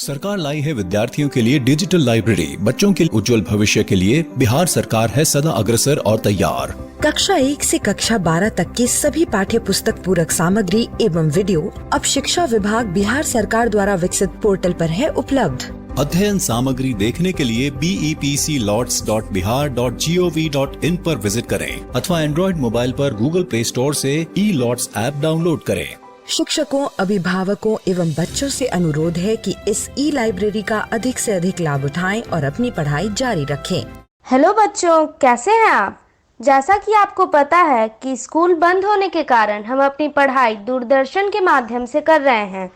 सरकार लाई है विद्यार्थियों के लिए डिजिटल लाइब्रेरी। बच्चों के उज्जवल भविष्य के लिए बिहार सरकार है सदा अग्रसर और तैयार। कक्षा 1 से कक्षा 12 तक की सभी पाठ्य पुस्तक पूरक सामग्री एवं वीडियो अब शिक्षा विभाग बिहार सरकार द्वारा विकसित पोर्टल पर है उपलब्ध। अध्ययन सामग्री देखने के लिए BEPCLots.bihar.gov.in पर विजिट करें अथवा एंड्रॉइड मोबाइल पर गूगल प्ले स्टोर से E-Lots ऐप डाउनलोड करें। शिक्षकों, अभिभावकों एवं बच्चों से अनुरोध है कि इस लाइब्रेरी का अधिक से अधिक लाभ उठाएं और अपनी पढ़ाई जारी रखें। हेलो बच्चों, कैसे हैं आप? जैसा कि आपको पता है कि स्कूल बंद होने के कारण हम अपनी पढ़ाई दूरदर्शन के माध्यम से कर रहे हैं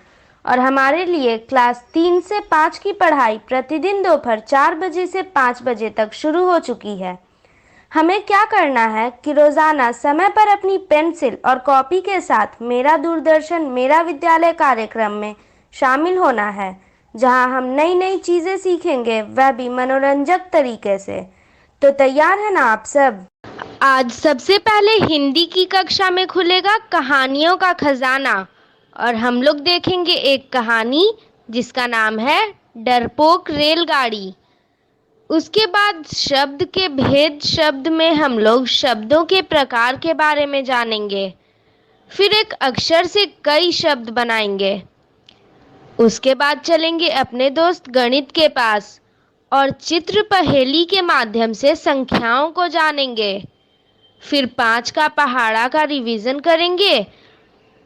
और हमारे लिए क्लास 3 से 5 की पढ़ाई प्रतिदिन दोपहर 4 बजे से 5 बजे तक शुरू हो चुकी है। हमें क्या करना है कि रोज़ाना समय पर अपनी पेंसिल और कॉपी के साथ मेरा दूरदर्शन मेरा विद्यालय कार्यक्रम में शामिल होना है, जहां हम नई नई चीज़ें सीखेंगे, वह भी मनोरंजक तरीके से। तो तैयार है ना आप सब? आज सबसे पहले हिंदी की कक्षा में खुलेगा कहानियों का खजाना और हम लोग देखेंगे एक कहानी जिसका नाम है डरपोक रेलगाड़ी। उसके बाद शब्द के भेद शब्द में हम लोग शब्दों के प्रकार के बारे में जानेंगे। फिर एक अक्षर से कई शब्द बनाएंगे। उसके बाद चलेंगे अपने दोस्त गणित के पास और चित्र पहेली के माध्यम से संख्याओं को जानेंगे। फिर 5 का पहाड़ा का रिवीजन करेंगे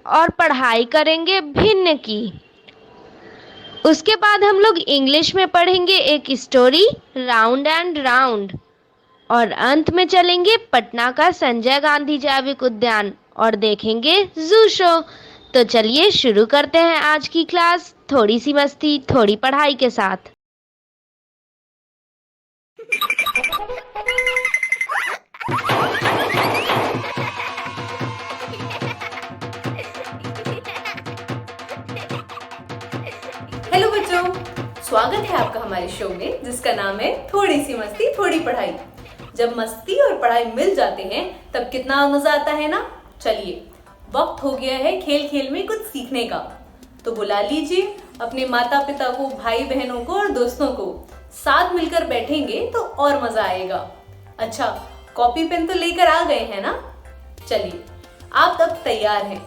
और पढ़ाई करेंगे भिन्न की। उसके बाद हम लोग इंग्लिश में पढ़ेंगे एक स्टोरी राउंड एंड राउंड और अंत में चलेंगे पटना का संजय गांधी जैविक उद्यान और देखेंगे जू शो। तो चलिए शुरू करते हैं आज की क्लास, थोड़ी सी मस्ती थोड़ी पढ़ाई के साथ। हेलो बच्चों, स्वागत है आपका हमारे शो में जिसका नाम है थोड़ी सी मस्ती थोड़ी पढ़ाई। जब मस्ती और पढ़ाई मिल जाते हैं तब कितना मजा आता है ना। चलिए, वक्त हो गया है खेल खेल में कुछ सीखने का। तो बुला लीजिए अपने माता पिता को, भाई बहनों को और दोस्तों को। साथ मिलकर बैठेंगे तो और मजा आएगा। अच्छा, कॉपी पेन तो लेकर आ गए हैं ना? चलिए, आप अब तैयार हैं।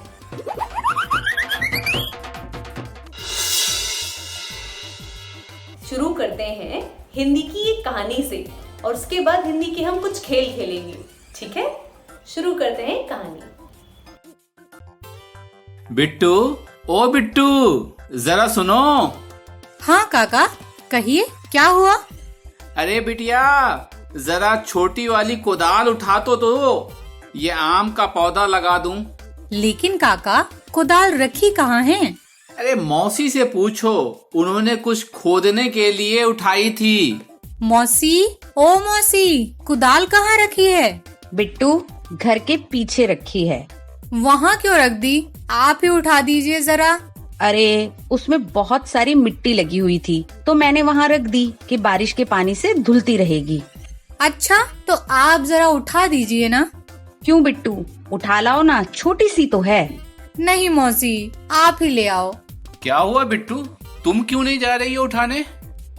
शुरू करते हैं हिंदी की एक कहानी से और उसके बाद हिंदी के हम कुछ खेल खेलेंगे। ठीक है, शुरू करते हैं कहानी। बिट्टू, ओ बिट्टू, जरा सुनो। हाँ काका, कहिए क्या हुआ? अरे बिटिया, जरा छोटी वाली कुदाल उठा तो ये आम का पौधा लगा दूं। लेकिन काका, कुदाल रखी कहाँ है? अरे मौसी से पूछो, उन्होंने कुछ खोदने के लिए उठाई थी। मौसी, ओ मौसी, कुदाल कहाँ रखी है? बिट्टू, घर के पीछे रखी है। वहाँ क्यों रख दी? आप ही उठा दीजिए जरा। अरे उसमें बहुत सारी मिट्टी लगी हुई थी तो मैंने वहाँ रख दी कि बारिश के पानी से धुलती रहेगी। अच्छा, तो आप जरा उठा दीजिए ना। क्यों बिट्टू, उठा लाओ ना, छोटी सी तो है। नहीं मौसी, आप ही ले आओ। क्या हुआ बिट्टू, तुम क्यों नहीं जा रही हो उठाने?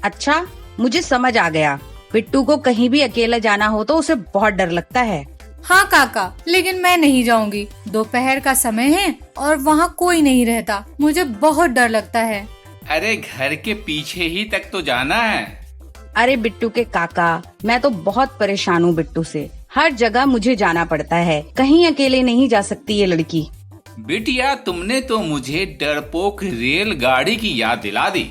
अच्छा, मुझे समझ आ गया। बिट्टू को कहीं भी अकेला जाना हो तो उसे बहुत डर लगता है। हाँ काका, लेकिन मैं नहीं जाऊंगी। दोपहर का समय है और वहाँ कोई नहीं रहता, मुझे बहुत डर लगता है। अरे घर के पीछे ही तक तो जाना है। अरे बिट्टू के काका, मैं तो बहुत परेशान हूँ बिट्टू से। हर जगह मुझे जाना पड़ता है, कहीं अकेले नहीं जा सकती ये लड़की। बिटिया, तुमने तो मुझे डरपोक रेलगाड़ी की याद दिला दी।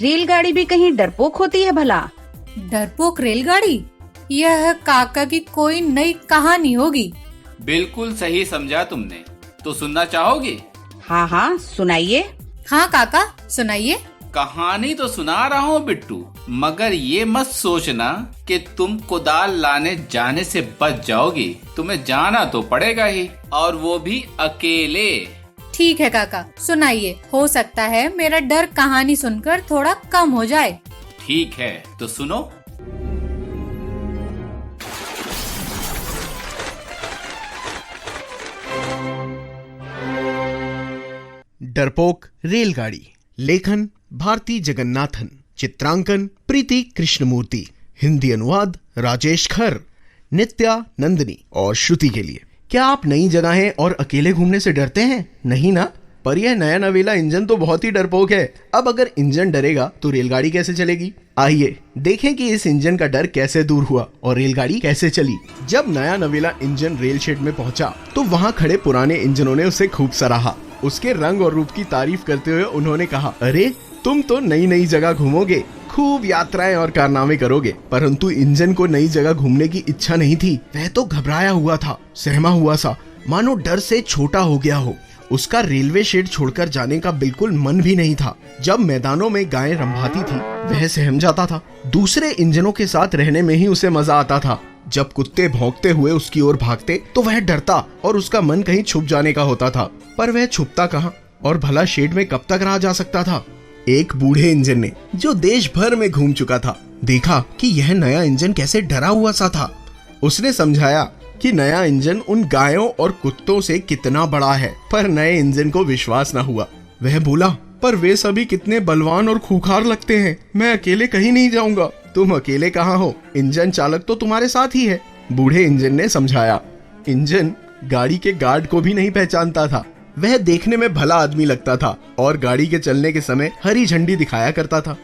रेलगाड़ी भी कहीं डरपोक होती है भला? डरपोक रेलगाड़ी? यह काका की कोई नई कहानी होगी। बिल्कुल सही समझा तुमने। तो सुनना चाहोगे? हाँ हाँ, सुनाइए। हाँ काका, सुनाइए। कहानी तो सुना रहा हूँ बिट्टू, मगर ये मत सोचना कि तुम कुदाल लाने जाने से बच जाओगी। तुम्हें जाना तो पड़ेगा ही, और वो भी अकेले। ठीक है काका, सुनाइए। हो सकता है मेरा डर कहानी सुनकर थोड़ा कम हो जाए। ठीक है, तो सुनो। डरपोक रेलगाड़ी, लेखन भारती जगन्नाथन, चित्रांकन प्रीति कृष्णमूर्ति, हिंदी अनुवाद राजेश खर, नित्या नंदनी और श्रुति के लिए। क्या आप नई जगहें और अकेले घूमने से डरते हैं? नहीं ना? पर यह नया नवेला इंजन तो बहुत ही डरपोक है। अब अगर इंजन डरेगा तो रेलगाड़ी कैसे चलेगी? आइए देखें कि इस इंजन का डर कैसे दूर हुआ और रेलगाड़ी कैसे चली। जब नया नवेला इंजन रेल शेड में पहुंचा तो वहां खड़े पुराने इंजनों ने उसे खूब सराहा। उसके रंग और रूप की तारीफ करते हुए उन्होंने कहा, अरे तुम तो नई नई जगह घूमोगे, खूब यात्राएं और कारनामे करोगे। परंतु इंजन को नई जगह घूमने की इच्छा नहीं थी। वह तो घबराया हुआ था, सहमा हुआ सा, मानो डर से छोटा हो गया हो। उसका रेलवे शेड छोड़कर जाने का बिल्कुल मन भी नहीं था। जब मैदानों में गायें रंभाती थी वह सहम जाता था। दूसरे इंजनों के साथ रहने में ही उसे मजा आता था। जब कुत्ते भौंकते हुए उसकी ओर भागते तो वह डरता और उसका मन कहीं छुप जाने का होता था। पर वह छुपता कहाँ और भला शेड में कब तक रहा जा सकता था। एक बूढ़े इंजन ने, जो देश भर में घूम चुका था, देखा कि यह नया इंजन कैसे डरा हुआ सा था। उसने समझाया कि नया इंजन उन गायों और कुत्तों से कितना बड़ा है। पर नए इंजन को विश्वास न हुआ। वह बोला, पर वे सभी कितने बलवान और खूंखार लगते हैं। मैं अकेले कहीं नहीं जाऊंगा। तुम अकेले कहाँ हो? इंजन चालक तो तुम्हारे साथ ही है। बूढ़े इंजन ने समझाया। इंजन गाड़ी के गार्ड को भी नहीं पहचानता था। वह देखने में भला आदमी लगता था और गाड़ी के चलने के समय हरी झंडी दिखाया करता था।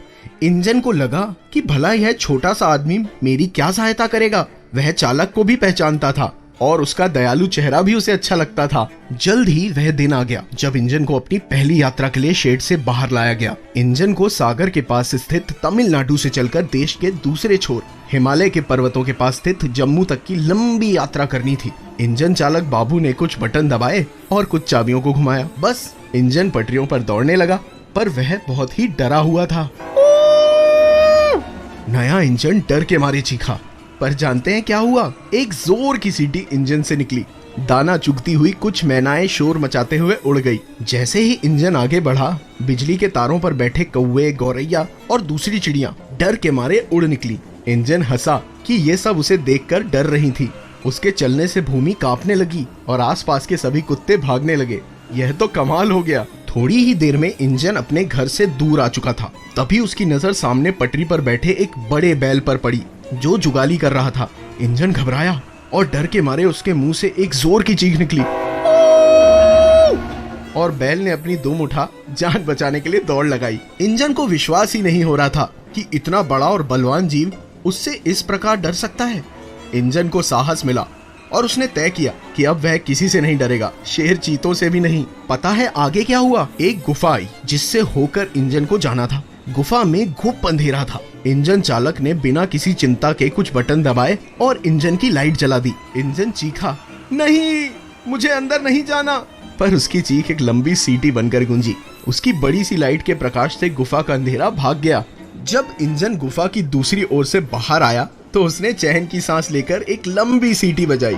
इंजन को लगा कि भला यह छोटा सा आदमी मेरी क्या सहायता करेगा। वह चालक को भी पहचानता था और उसका दयालु चेहरा भी उसे अच्छा लगता था। जल्द ही वह दिन आ गया जब इंजन को अपनी पहली यात्रा के लिए शेड से बाहर लाया गया। इंजन को सागर के पास स्थित तमिलनाडु से चलकर देश के दूसरे छोर हिमालय के पर्वतों के पास स्थित जम्मू तक की लंबी यात्रा करनी थी। इंजन चालक बाबू ने कुछ बटन दबाए और कुछ चाबियों को घुमाया। बस इंजन पटरियों पर दौड़ने लगा। पर वह बहुत ही डरा हुआ था। नया इंजन डर के मारे चीखा। पर जानते हैं क्या हुआ? एक जोर की सीटी इंजन से निकली। दाना चुगती हुई कुछ मैनाएं शोर मचाते हुए उड़ गई। जैसे ही इंजन आगे बढ़ा, बिजली के तारों पर बैठे कौवे, गौरैया और दूसरी चिड़ियां डर के मारे उड़ निकली। इंजन हंसा कि ये सब उसे देखकर डर रही थी। उसके चलने से भूमि कांपने लगी और आसपास के सभी कुत्ते भागने लगे। यह तो कमाल हो गया। थोड़ी ही देर में इंजन अपने घर से दूर आ चुका था। तभी उसकी नजर सामने पटरी पर बैठे एक बड़े बैल पर पड़ी जो जुगाली कर रहा था। इंजन घबराया और डर के मारे उसके मुंह से एक जोर की चीख निकली और बैल ने अपनी दुम उठा जान बचाने के लिए दौड़ लगाई। इंजन को विश्वास ही नहीं हो रहा था कि इतना बड़ा और बलवान जीव उससे इस प्रकार डर सकता है। इंजन को साहस मिला और उसने तय किया कि अब वह किसी से नहीं डरेगा, शेर चीतों से भी नहीं। पता है आगे क्या हुआ? एक गुफा आई जिससे होकर इंजन को जाना था। गुफा में घुप अंधेरा था। इंजन चालक ने बिना किसी चिंता के कुछ बटन दबाए और इंजन की लाइट जला दी। इंजन चीखा, नहीं, मुझे अंदर नहीं जाना। पर उसकी चीख एक लंबी सीटी बनकर गूंजी। उसकी बड़ी सी लाइट के प्रकाश से गुफा का अंधेरा भाग गया। जब इंजन गुफा की दूसरी ओर से बाहर आया तो उसने चैन की सांस लेकर एक लंबी सीटी बजाई।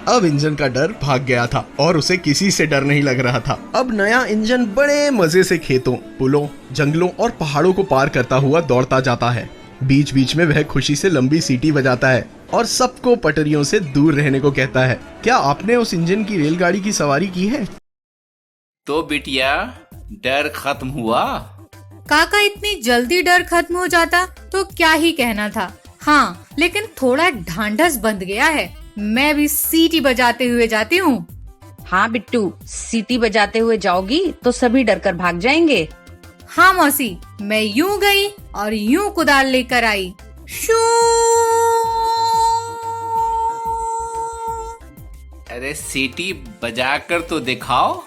अब इंजन का डर भाग गया था और उसे किसी से डर नहीं लग रहा था। अब नया इंजन बड़े मजे से खेतों, पुलों, जंगलों और पहाड़ों को पार करता हुआ दौड़ता जाता है। बीच बीच में वह खुशी से लंबी सीटी बजाता है और सबको पटरियों से दूर रहने को कहता है। क्या आपने उस इंजन की रेलगाड़ी की सवारी की है? तो बिटिया, डर खत्म हुआ? काका, इतनी जल्दी डर खत्म हो जाता तो क्या ही कहना था। हाँ, लेकिन थोड़ा ढांढस बंध गया है। मैं भी सीटी बजाते हुए जाती हूँ। हाँ बिट्टू, सीटी बजाते हुए जाओगी तो सभी डर कर भाग जाएंगे। हाँ मौसी, मैं यूं गई और यूं कुदाल लेकर आई। शू! अरे सीटी बजाकर तो दिखाओ।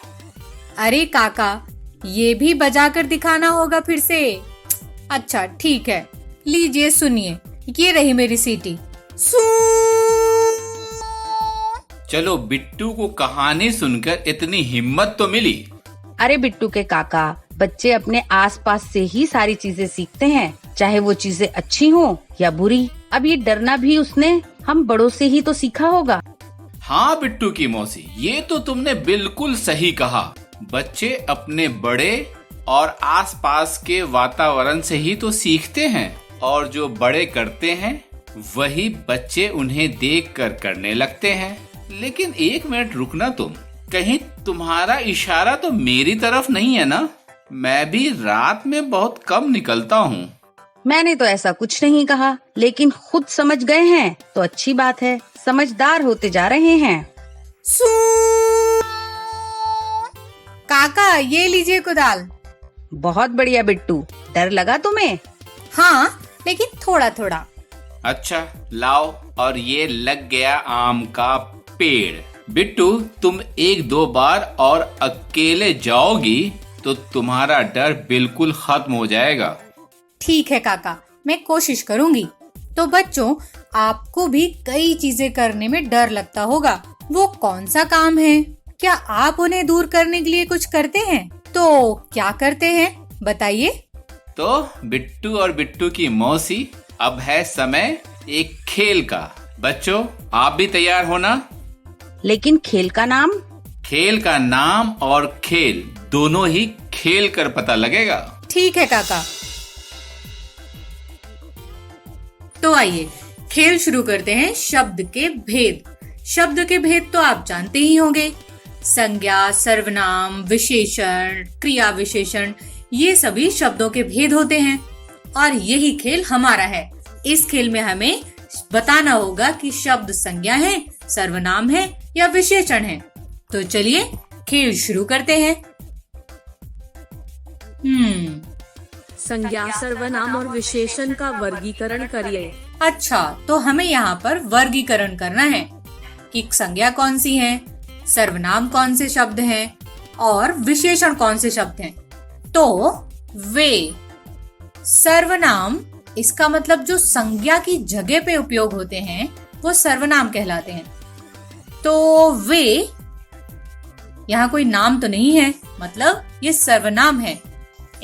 अरे काका, ये भी बजाकर दिखाना होगा फिर से। अच्छा ठीक है, लीजिए सुनिए, ये रही मेरी सीटी। सू! चलो, बिट्टू को कहानी सुनकर इतनी हिम्मत तो मिली। अरे बिट्टू के काका, बच्चे अपने आसपास से ही सारी चीजें सीखते हैं, चाहे वो चीजें अच्छी हो या बुरी। अब ये डरना भी उसने हम बड़ों से ही तो सीखा होगा। हाँ बिट्टू की मौसी, ये तो तुमने बिल्कुल सही कहा। बच्चे अपने बड़े और आसपास के वातावरण से ही तो सीखते हैं, और जो बड़े करते हैं वही बच्चे उन्हें देखकर करने लगते हैं। लेकिन एक मिनट रुकना तुम, कहीं तुम्हारा इशारा तो मेरी तरफ नहीं है ना? मैं भी रात में बहुत कम निकलता हूँ। मैंने तो ऐसा कुछ नहीं कहा, लेकिन खुद समझ गए हैं तो अच्छी बात है। समझदार होते जा रहे हैं। काका ये लीजिए कुदाल। बहुत बढ़िया बिट्टू, डर लगा तुम्हें? हाँ, लेकिन थोड़ा थोड़ा। अच्छा लाओ, और ये लग गया आम का पेड़। बिट्टू, तुम 1-2 बार और अकेले जाओगी तो तुम्हारा डर बिल्कुल खत्म हो जाएगा। ठीक है काका, मैं कोशिश करूंगी। तो बच्चों, आपको भी कई चीजें करने में डर लगता होगा। वो कौन सा काम है? क्या आप उन्हें दूर करने के लिए कुछ करते हैं? तो क्या करते हैं बताइए। तो बिट्टू और बिट्टू की मौसी, अब है समय एक खेल का। बच्चों, आप भी तैयार हो ना? लेकिन खेल का नाम? खेल का नाम और खेल दोनों ही खेल कर पता लगेगा। ठीक है काका। तो आइए खेल शुरू करते हैं। शब्द के भेद। शब्द के भेद तो आप जानते ही होंगे। संज्ञा, सर्वनाम, विशेषण, क्रिया विशेषण, ये सभी शब्दों के भेद होते हैं और यही खेल हमारा है। इस खेल में हमें बताना होगा कि शब्द संज्ञा है, सर्वनाम है या विशेषण है। तो चलिए खेल शुरू करते हैं। संज्ञा, सर्वनाम और विशेषण का वर्गीकरण करिए। अच्छा, तो हमें यहाँ पर वर्गीकरण करना है कि संज्ञा कौन सी है, सर्वनाम कौन से शब्द हैं और विशेषण कौन से शब्द हैं। तो वे सर्वनाम, इसका मतलब जो संज्ञा की जगह पे उपयोग होते हैं वो सर्वनाम कहलाते हैं। तो वे, यहाँ कोई नाम तो नहीं है, मतलब ये सर्वनाम है।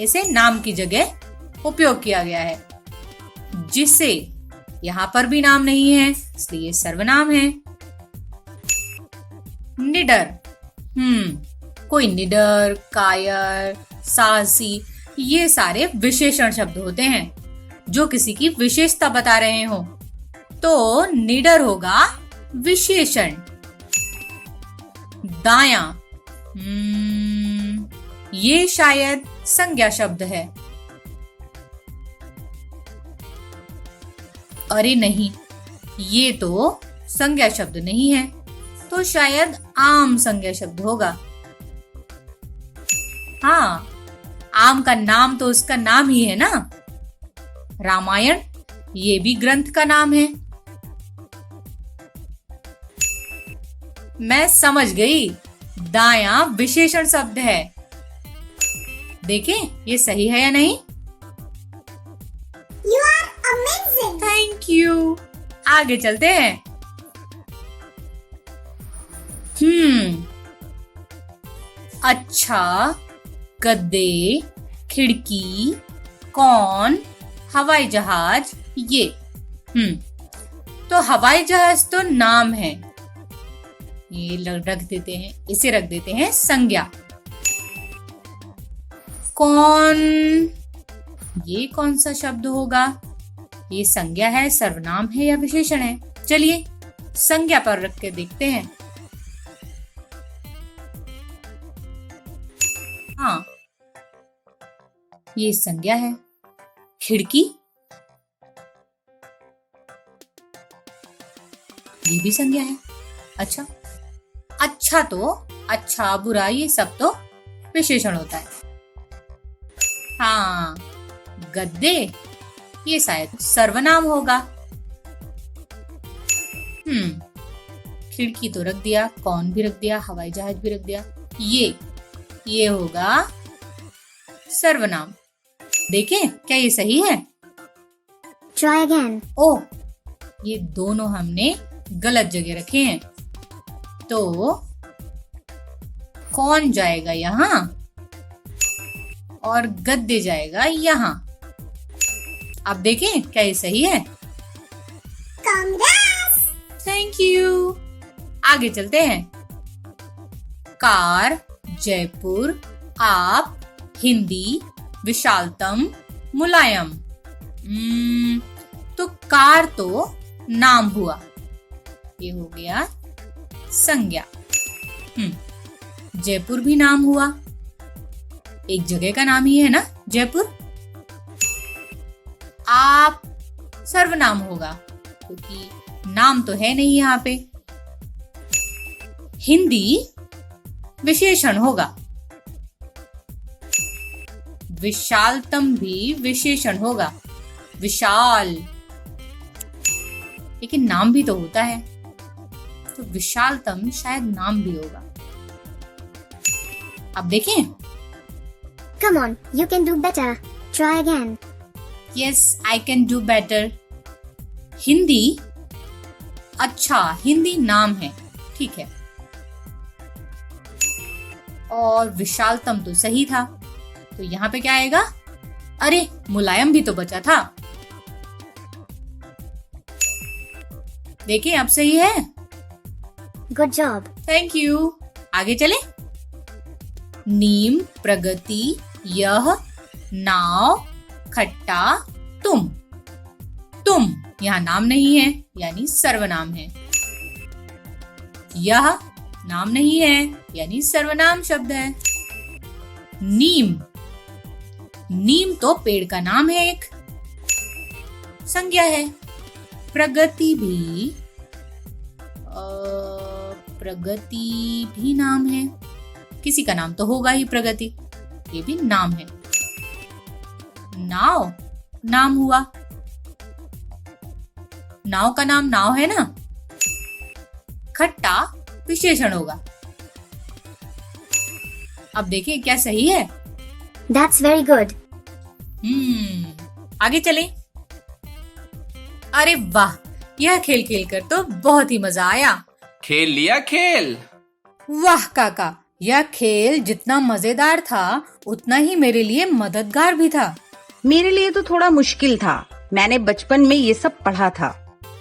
इसे नाम की जगह उपयोग किया गया है। जिसे यहाँ पर भी नाम नहीं है, इसलिए सर्वनाम है। निडर, कोई निडर, कायर, साहसी, ये सारे विशेषण शब्द होते हैं जो किसी की विशेषता बता रहे हो। तो निडर होगा विशेषण। दायां, ये शायद संज्ञा शब्द है। अरे नहीं, ये तो संज्ञा शब्द नहीं है, तो शायद आम संज्ञा शब्द होगा। हाँ, आम का नाम तो उसका नाम ही है ना। रामायण, ये भी ग्रंथ का नाम है। मैं समझ गई, दायां विशेषण शब्द है। देखें ये सही है या नहीं। You are amazing. Thank you. आगे चलते हैं। अच्छा, गद्दे, खिड़की, कौन, हवाई जहाज, ये। तो हवाई जहाज तो नाम है, ये रख देते हैं, इसे रख देते हैं संज्ञा। कौन, ये कौन सा शब्द होगा? ये संज्ञा है, सर्वनाम है या विशेषण है? चलिए संज्ञा पर रख के देखते हैं। हाँ, ये संज्ञा है। खिड़की, ये भी संज्ञा है। अच्छा तो अच्छा, बुरा, ये सब तो विशेषण होता है। हाँ, गद्दे, ये शायद सर्वनाम होगा। खिड़की तो रख दिया, कौन भी रख दिया, हवाई जहाज भी रख दिया। ये होगा सर्वनाम। देखें क्या ये सही है? Try again. ओह, ये दोनों हमने गलत जगह रखे हैं। तो कौन जाएगा यहाँ और गद्दे जाएगा यहाँ। आप देखें क्या ये सही है? Congrats. Thank you. आगे चलते हैं। कार, जयपुर, आप, हिंदी, विशालतम, मुलायम। तो कार तो नाम हुआ, ये हो गया संज्ञा। जयपुर भी नाम हुआ। एक जगह का नाम ही है ना, जयपुर। आप सर्वनाम होगा क्योंकि नाम तो है नहीं यहाँ पे। हिंदी विशेषण होगा। विशालतम भी विशेषण होगा, विशाल, लेकिन नाम भी तो होता है, तो विशालतम शायद नाम भी होगा। अब देखें। Come on, you can do better. Try again. Yes, I can do better. Hindi, अच्छा हिंदी नाम है, ठीक है। और विशालतम तो सही था, तो यहाँ पे क्या आएगा? अरे मुलायम भी तो बचा था। देखिए अब सही है। Good job. Thank you. आगे चले। नीम, प्रगति, यह, नाव, खट्टा, तुम। तुम यहाँ नाम नहीं है, यानी सर्वनाम है। यह नाम नहीं है, यानी सर्वनाम शब्द है। नीम, नीम तो पेड़ का नाम है, एक संज्ञा है। प्रगति भी, प्रगति भी नाम है, किसी का नाम तो होगा ही प्रगति, ये भी नाम है। नाव, नाम हुआ, नाव का नाम नाव है ना। खट्टा विशेषण होगा। अब देखिए क्या सही है। That's very good. आगे चले। अरे वाह, यह खेल खेल कर तो बहुत ही मजा आया। खेल लिया खेल। वाह काका, यह खेल जितना मजेदार था उतना ही मेरे लिए मददगार भी था। मेरे लिए तो थोड़ा मुश्किल था, मैंने बचपन में ये सब पढ़ा था।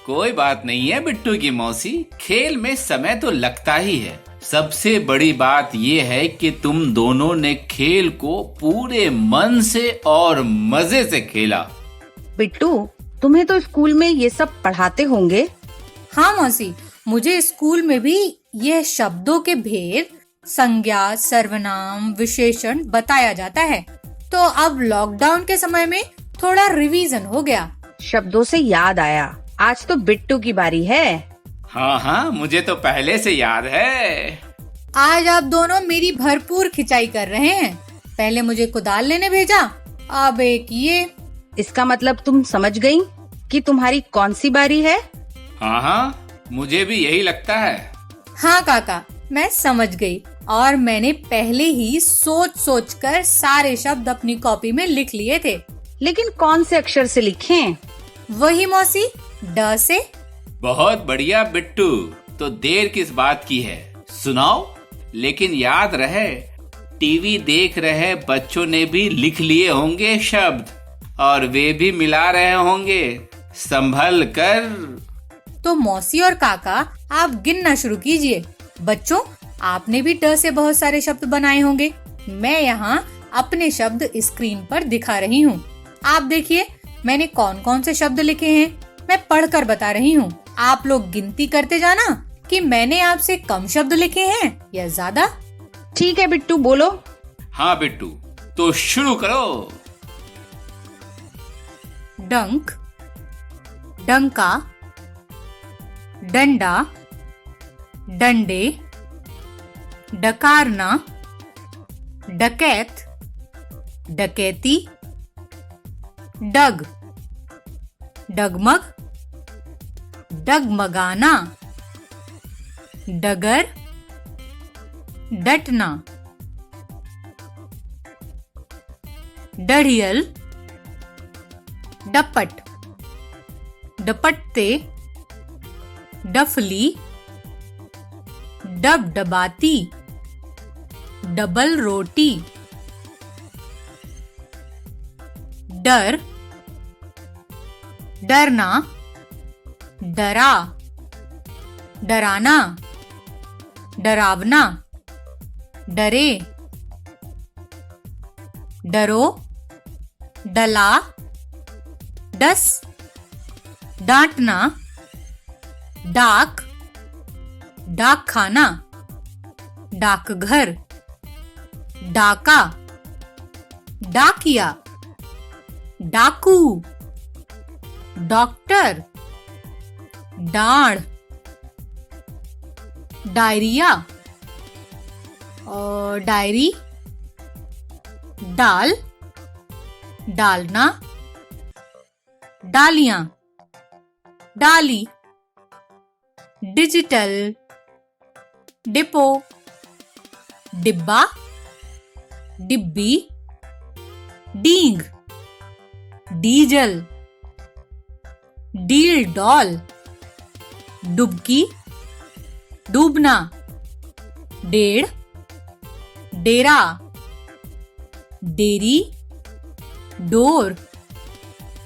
कोई बात नहीं है बिट्टू की मौसी, खेल में समय तो लगता ही है। सबसे बड़ी बात ये है कि तुम दोनों ने खेल को पूरे मन से और मजे से खेला। बिट्टू, तुम्हें तो स्कूल में ये सब पढ़ाते होंगे? हाँ मौसी, मुझे स्कूल में भी यह शब्दों के भेद, संज्ञा, सर्वनाम, विशेषण बताया जाता है। तो अब लॉकडाउन के समय में थोड़ा रिवीजन हो गया। शब्दों से याद आया, आज तो बिट्टू की बारी है। हाँ हाँ, मुझे तो पहले से याद है। आज आप दोनों मेरी भरपूर खिंचाई कर रहे हैं। पहले मुझे कुदाल लेने भेजा, अब एक ये। इसका मतलब तुम समझ गई कि तुम्हारी कौन सी बारी है? हाँ हाँ, मुझे भी यही लगता है। हाँ काका, मैं समझ गई और मैंने पहले ही सोच सोच कर सारे शब्द अपनी कॉपी में लिख लिए थे। लेकिन कौन से अक्षर से लिखें? वही मौसी, ड से। बहुत बढ़िया बिट्टू, तो देर किस बात की है, सुनाओ। लेकिन याद रहे, टीवी देख रहे बच्चों ने भी लिख लिए होंगे शब्द और वे भी मिला रहे होंगे, संभल कर। तो मौसी और काका आप गिनना शुरू कीजिए। बच्चों, आपने भी ड से बहुत सारे शब्द बनाए होंगे। मैं यहाँ अपने शब्द स्क्रीन पर दिखा रही हूँ। आप देखिए मैंने कौन कौन से शब्द लिखे हैं, मैं पढ़कर बता रही हूँ। आप लोग गिनती करते जाना कि मैंने आपसे कम शब्द लिखे हैं या ज्यादा। ठीक है बिट्टू, बोलो। हाँ बिट्टू, तो शुरू करो। डंक, डंका, डंडा, डंडे, डकारना, डकैत, डकैती, डग, डगमग, डगमगाना, डगर, डटना, डढ़ियल, डपट, डपट्टे, डफली, डबडबाती, डबल रोटी, डर, डरना, डरा, डराना, डरावना, डरे, डरो, डला, डस, डांटना, डाक, डाक खाना, डाकघर, डाका, डाकिया, डाकू, डॉक्टर, डाढ़, डायरिया और डायरी, डाल, डालना, डालियां, डाली, डिजिटल, डिपो, डिब्बा, डिब्बी, डींग, डीजल, डील डॉल, डुबकी, डूबना, डेढ़, डेरा, डेरी, डोर,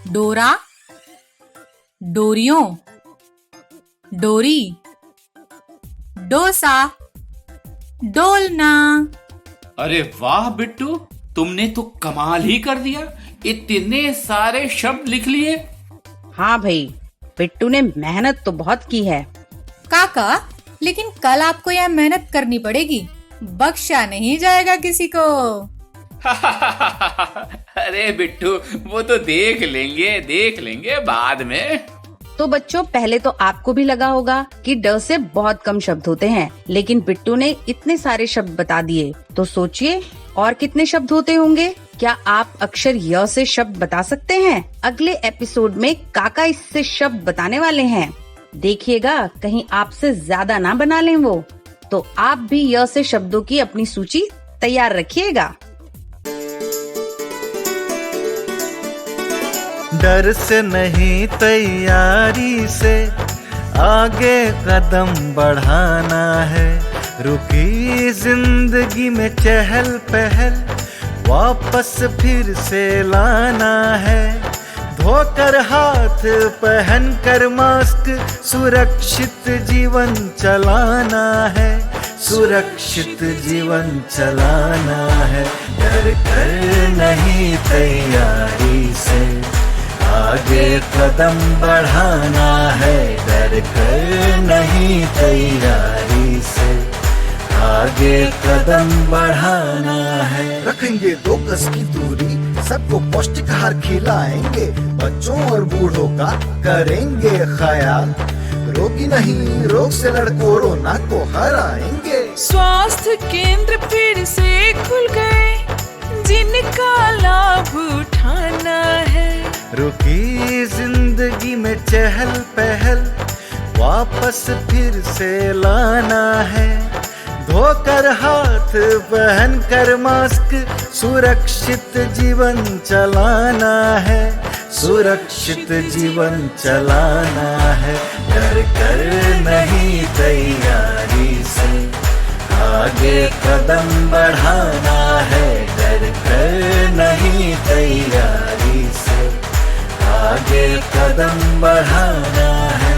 डोरा, डोरियों, डोरी, डोसा, डोलना। अरे वाह बिट्टू, तुमने तो कमाल ही कर दिया, इतने सारे शब्द लिख लिए। हाँ भाई, बिट्टू ने मेहनत तो बहुत की है। काका, लेकिन कल आपको यह मेहनत करनी पड़ेगी, बख्शा नहीं जाएगा किसी को। अरे बिट्टू, वो तो देख लेंगे बाद में। तो बच्चों, पहले तो आपको भी लगा होगा कि ड से बहुत कम शब्द होते हैं, लेकिन बिट्टू ने इतने सारे शब्द बता दिए, तो सोचिए और कितने शब्द होते होंगे। क्या आप अक्षर य से शब्द बता सकते हैं? अगले एपिसोड में काका इससे शब्द बताने वाले हैं। देखिएगा कहीं आपसे ज्यादा ना बना लें वो। तो आप भी य से शब्दों की अपनी सूची तैयार रखिएगा। डर से नहीं, तैयारी से आगे कदम बढ़ाना है। रुकी जिंदगी में चहल पहल वापस फिर से लाना है। धोकर हाथ, पहन कर मास्क, सुरक्षित जीवन चलाना है। सुरक्षित जीवन चलाना है। डर कर नहीं, तैयारी से आगे कदम बढ़ाना है। डर कर नहीं, तैयारी से आगे कदम बढ़ाना है। रखेंगे 2 गज की दूरी, सबको पौष्टिक आहार खिलाएंगे, बच्चों और बूढ़ों का करेंगे ख्याल। रोगी नहीं, रोग से लड़ कोरोना को हराएंगे। स्वास्थ्य केंद्र फिर से खुल गए, जिनका लाभ उठाना है। रुकी जिंदगी में चहल पहल वापस फिर से लाना है। धोकर हाथ, पहन कर मास्क, सुरक्षित जीवन चलाना है। सुरक्षित जीवन चलाना है। डर कर नहीं, तैयारी से आगे कदम बढ़ाना है। डर कर नहीं, तैयारी से आगे कदम बढ़ाना है।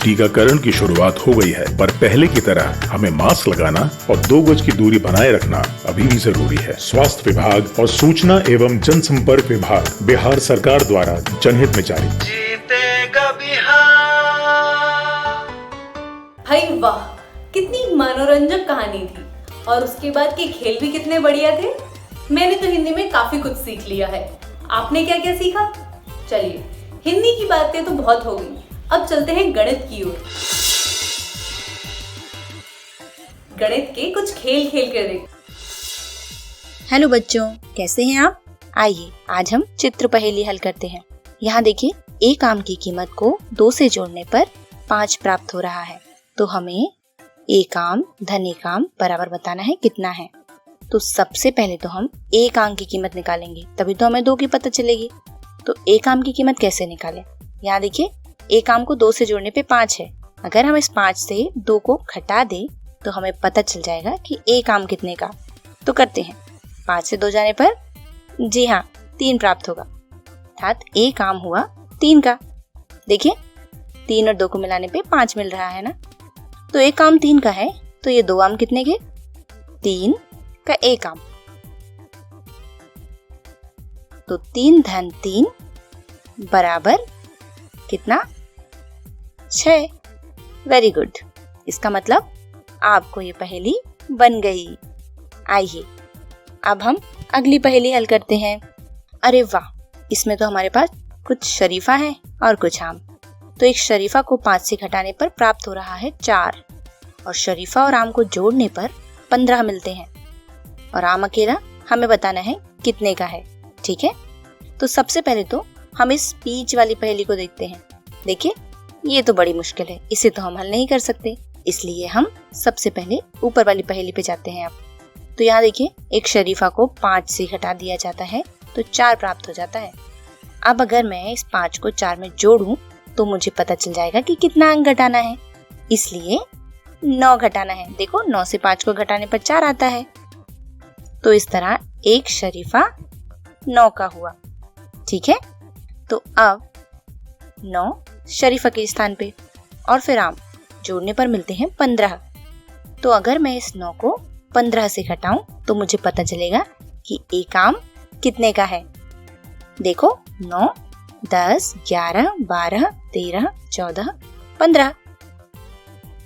टीकाकरण की शुरुआत हो गई है, पर पहले की तरह हमें मास्क लगाना और 2 गज की दूरी बनाए रखना अभी भी जरूरी है। स्वास्थ्य विभाग और सूचना एवं जनसंपर्क विभाग, बिहार सरकार द्वारा जनहित में जारी। जीतेगा बिहार। भाई वाह, कितनी मनोरंजक कहानी थी और उसके बाद के खेल भी कितने बढ़िया थे। मैंने तो हिंदी में काफी कुछ सीख लिया है। आपने क्या क्या सीखा? चलिए, हिंदी की बातें तो बहुत हो गई, अब चलते हैं गणित की ओर। गणित के कुछ खेल खेल कर देख। हेलो बच्चों, कैसे हैं आप? आइए आज हम चित्र पहेली हल करते हैं। यहाँ देखिए, एक आम की कीमत को 2 से जोड़ने पर 5 प्राप्त हो रहा है। तो हमें एक आम धन एक आम बराबर बताना है कितना है। तो सबसे पहले तो हम एक आम की कीमत निकालेंगे, तभी तो हमें 2 की पता चलेगी। तो एक आम की कीमत कैसे निकालें? यहाँ देखिए, एक आम को 2 से जोड़ने पे 5 है। अगर हम इस 5 से 2 को घटा दें तो हमें पता चल जाएगा कि एक आम कितने का। तो करते हैं, 5 से 2 जाने पर जी हाँ 3 प्राप्त होगा, अर्थात एक आम हुआ 3 का। देखिए 3 और 2 को मिलाने पे 5 मिल रहा है ना। तो एक आम 3 का है, तो ये 2 आम कितने के? 3 का एक आम। तो 3 धन 3 बराबर कितना? 6। Very good. इसका मतलब आपको ये पहेली बन गई। आइए अब हम अगली पहेली हल करते हैं। अरे वाह, इसमें तो हमारे पास कुछ शरीफा है और कुछ आम। तो एक शरीफा को 5 से घटाने पर प्राप्त हो रहा है 4 और शरीफा और आम को जोड़ने पर 15 मिलते हैं और आम अकेला हमें बताना है कितने का है। ठीक है, तो सबसे पहले तो हम इस बीच वाली पहेली को देखते हैं। देखिए, ये तो बड़ी मुश्किल है, इसे तो हम हल नहीं कर सकते, इसलिए हम सबसे पहले ऊपर वाली पहेली पे जाते हैं। अब तो यहाँ देखिए, एक शरीफा को 5 से घटा दिया जाता है तो 4 प्राप्त हो जाता है। अब अगर मैं इस 5 को 4 में जोड़ूं तो मुझे पता चल जाएगा कि कितना अंक घटाना है, इसलिए 9 घटाना है। देखो, 9 से 5 को घटाने पर 4 आता है। तो इस तरह एक शरीफा 9 का हुआ। ठीक है, तो अब 9 शरीफा के स्थान पे और फिर आम जोड़ने पर मिलते हैं 15। तो अगर मैं इस 9 को 15 से घटाऊं तो मुझे पता चलेगा कि एक आम कितने का है। देखो, 9, 10, 11, 12, 13, 14, 15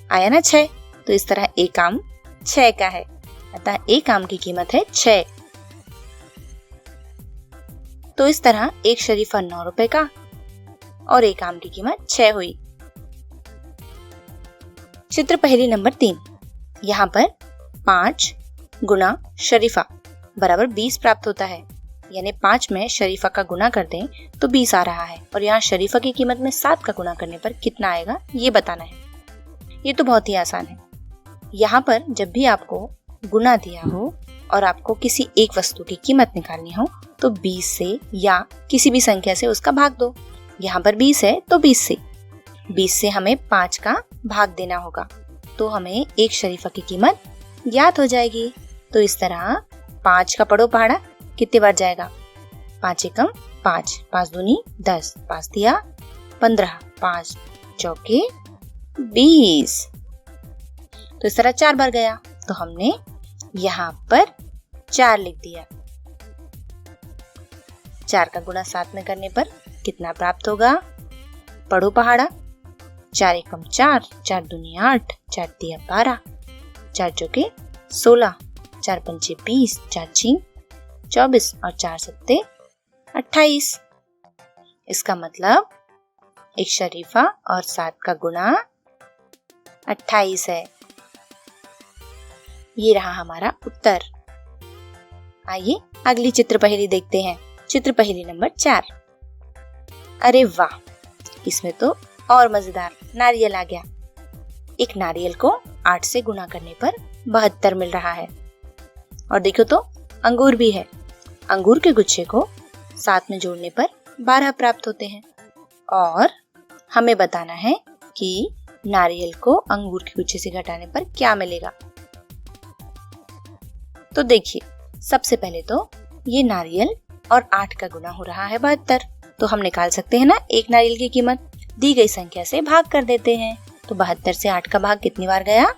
आया ना 6। तो इस तरह एक आम 6 का है, अतः एक आम की कीमत है 6। तो इस तरह एक शरीफा 9 रुपए का और एक आम की कीमत 6 हुई। चित्र पहेली नंबर 3। यहाँ पर 5 गुना शरीफा बराबर 20 प्राप्त होता है, यानी 5 में शरीफा का गुना कर दें तो 20 आ रहा है और यहाँ शरीफा की कीमत में 7 का गुना करने पर कितना आएगा ये बताना है। ये तो बहुत ही आसान है। यहाँ पर जब भी आपको गुना दिया हो और आपको किसी एक वस्तु की कीमत निकालनी हो तो 20 से या किसी भी संख्या से उसका भाग दो। यहाँ पर 20 है तो 20 से हमें 5 का भाग देना होगा, तो हमें एक शरीफा की कीमत ज्ञात हो जाएगी। तो इस तरह 5 का पढ़ो पहाड़ा कितने बार जाएगा? 5 एकम 5, 5 दूनी 10, 5 दिया 15, 5 चौके 20। तो इस तरह 4 बार गया, तो हमने यहाँ पर 4 लिख दिया। 4 का गुणा 7 में करने पर कितना प्राप्त होगा? पढ़ो पहाड़ा। 4 एकम 4, 4 दूनी 8, 4 दिया 12, 4 चौके 16, 4 पंचे 20, 4 छीं 24 और 4 सत्ते 28। इसका मतलब एक शरीफा और 7 का गुणा 28 है। ये रहा हमारा उत्तर। आइए अगली चित्र पहेली देखते हैं। चित्र पहेली नंबर 4। अरे वाह, इसमें तो और मजेदार नारियल आ गया। एक नारियल को 8 से गुणा करने पर 72 मिल रहा है। और देखो तो अंगूर भी है। अंगूर के गुच्छे को 7 में जोड़ने पर 12 प्राप्त होते हैं और हमें बताना है कि नारियल को अंगूर के गुच्छे से घटाने पर क्या मिलेगा। तो देखिए, सबसे पहले तो ये नारियल और 8 का गुना हो रहा है 72। तो हम निकाल सकते हैं ना एक नारियल की कीमत, दी गई संख्या से भाग कर देते हैं। तो 72 से 8 का भाग कितनी बार गया?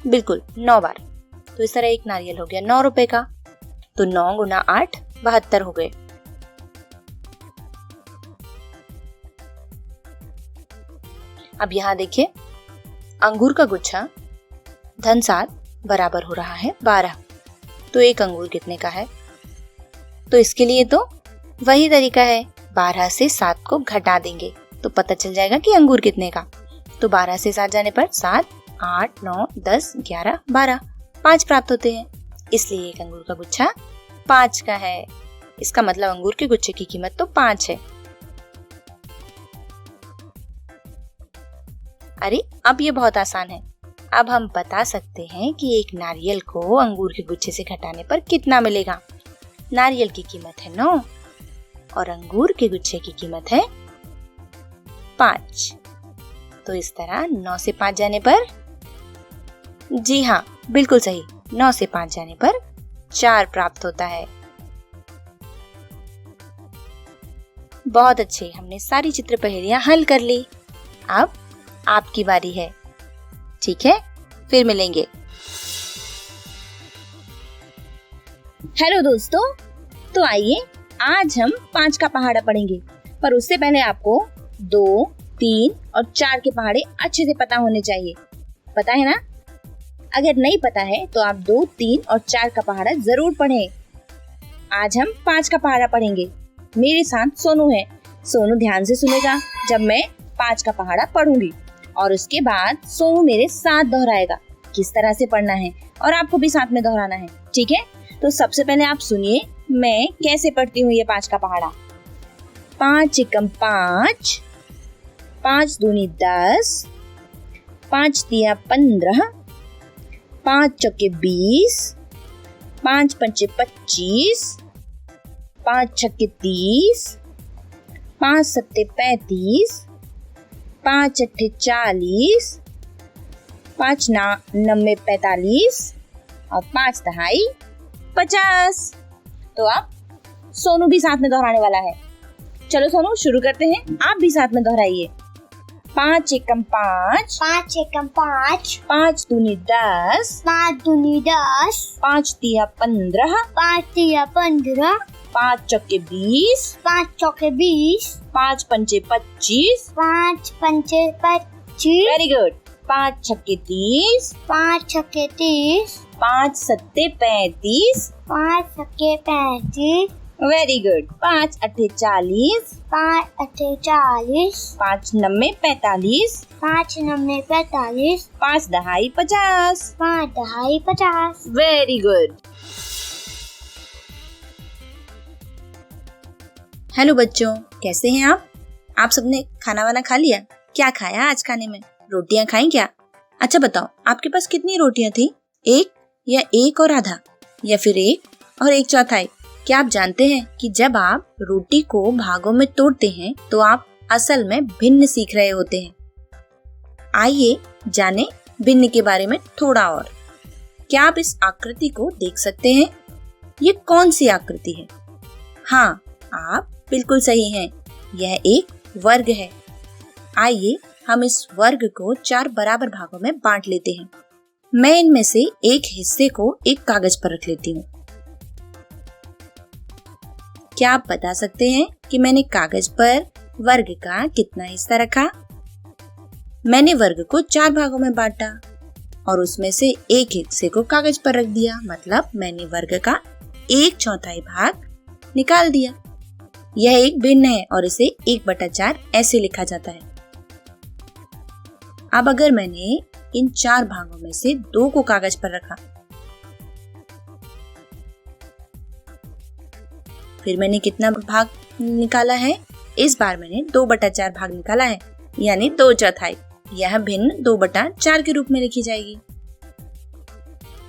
बिल्कुल 9 बार। तो इस तरह एक नारियल हो गया 9 रुपए का। तो 9 गुना 8 72 हो गए। अब यहाँ देखिए, अंगूर का गुच्छा धन 7 बराबर हो रहा है 12। तो एक अंगूर कितने का है? तो इसके लिए तो वही तरीका है, 12 से 7 को घटा देंगे तो पता चल जाएगा कि अंगूर कितने का। तो 12 से 7 जाने पर 7, 8, 9, 10, 11, 12 5 प्राप्त होते हैं। इसलिए एक अंगूर का गुच्छा 5 का है। इसका मतलब अंगूर के गुच्छे की कीमत तो 5 है। अरे अब ये बहुत आसान है। अब हम बता सकते हैं कि एक नारियल को अंगूर के गुच्छे से घटाने पर कितना मिलेगा। नारियल की कीमत है 9 और अंगूर के गुच्छे की कीमत है 5। तो इस तरह 9 से 5 जाने पर, जी हाँ बिल्कुल सही, 9 से 5 जाने पर 4 प्राप्त होता है। बहुत अच्छे, हमने सारी चित्र पहेलियां हल कर ली। अब आपकी बारी है। ठीक है, फिर मिलेंगे। हेलो दोस्तों, तो आइए आज हम 5 का पहाड़ा पढ़ेंगे, पर उससे पहले आपको 2, 3 और 4 के पहाड़े अच्छे से पता होने चाहिए। पता है ना? अगर नहीं पता है तो आप 2, 3 और 4 का पहाड़ा जरूर पढ़ें। आज हम 5 का पहाड़ा पढ़ेंगे। मेरे साथ सोनू है। सोनू ध्यान से सुनेगा जब मैं 5 का पहाड़ा पढ़ूंगी और उसके बाद सोनू मेरे साथ दोहराएगा किस तरह से पढ़ना है और आपको भी साथ में दोहराना है, ठीक है? तो सबसे पहले आप सुनिए मैं कैसे पढ़ती हूँ ये 5 का पहाड़ा। 5 एकम 5, 5 दूनी 10, 5 तिया 15, 5 चौके 20, 5 पंचे 25, 5 छक्के 30, 5 सत्ते 35, 5 अट्ठे 40, 5 नम्मे 45 और 5 दहाई 50। तो अब सोनू भी साथ में दोहराने वाला है। चलो सोनू शुरू करते हैं, आप भी साथ में दोहराइए। 5 एकम 5, 5 एकम 5, 5 दूनी 10, 5 दूनी 10, 5 तिया 15, 5 तिया 15, 5 चौके 20, 5 चौके 20, 5 पंचे 25, 5 पंचे 25, वेरी गुड। 5 छक्के 30, 5 छक्के 30, 5 सत्ते 35, 5 छक्के 35, वेरी गुड। 5 अट्ठे 40, 5 अट्ठे 40, 5 नम्मे 45, 5 नम्मे 45, 5 दहाई 50, 5 दहाई 50, वेरी गुड। हेलो बच्चों, कैसे हैं आप? आप सबने खाना वाना खा लिया? क्या खाया आज खाने में? रोटियां खाई क्या? अच्छा बताओ, आपके पास कितनी रोटियां थी? एक या एक और आधा या फिर एक और एक चौथाई? क्या आप जानते हैं कि जब आप रोटी को भागों में तोड़ते हैं तो आप असल में भिन्न सीख रहे होते हैं। आइए जाने भिन्न के बारे में थोड़ा और। क्या आप इस आकृति को देख सकते हैं? ये कौन सी आकृति है? हाँ, आप बिल्कुल सही हैं। यह एक वर्ग है। आइए हम इस वर्ग को 4 बराबर भागों में बांट लेते हैं। मैं इनमें से एक हिस्से को एक कागज पर रख लेती हूँ। क्या आप बता सकते हैं कि मैंने कागज पर वर्ग का कितना हिस्सा रखा? मैंने वर्ग को 4 भागों में बांटा और उसमें से एक हिस्से को कागज पर रख दिया, मतलब मैंने वर्ग का 1/4 भाग निकाल दिया। यह एक भिन्न है और इसे 1/4 ऐसे लिखा जाता है। अब अगर मैंने इन 4 भागों में से 2 को कागज पर रखा, फिर मैंने कितना भाग निकाला है? इस बार मैंने 2/4 भाग निकाला है, यानी 2/4। यह भिन्न 2/4 के रूप में लिखी जाएगी।